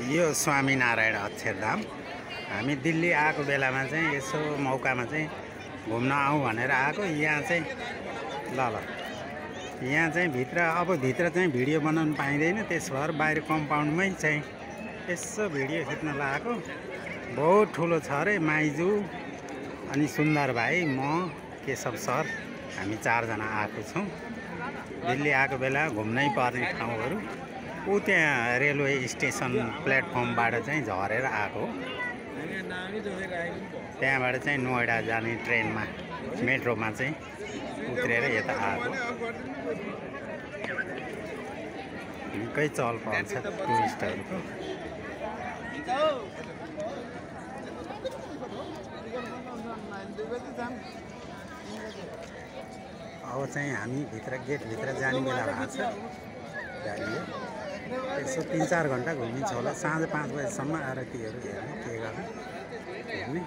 यो स्वामीनारायण अक्षरधाम हामी दिल्ली आएको बेलामा चाहिँ यसो मौकामा चाहिँ घुम्न आउँ भनेर आएको। यहाँ चाहिँ यहाँ चाहिँ भित्र चाहिँ भिडियो बनाउन पाइँदैन, त्यस भएर बाहिर कम्पाउन्डमै चाहिँ यसो भिडियो खिच्न लागेको। बहुत ठुलो छ अरे माइजू अनि सुन्दर भाइ, म केशव सर, हामी 4 जना आएको छौँ। दिल्ली आएको बेला घुम्नै पर्ने ठाउँहरू ऊ त्यहाँ रेलवे स्टेसन प्लेटफर्मबाट चाहिँ झरेर आएको। त्यहाँबाट चाहिँ नोएडा जाने ट्रेनमा मेट्रोमा चाहिँ उत्रेर यता आएको। निकै चहल पहल छ टुरिस्टहरूको। अब चाहिँ हामी गेटभित्र जाने बेला भएको छ। गाडी यसो 3-4 घन्टा घुमिन्छ होला। साँझ 5 बजेसम्म आरतीहरू हेर्ने के गर्ने हेर्ने।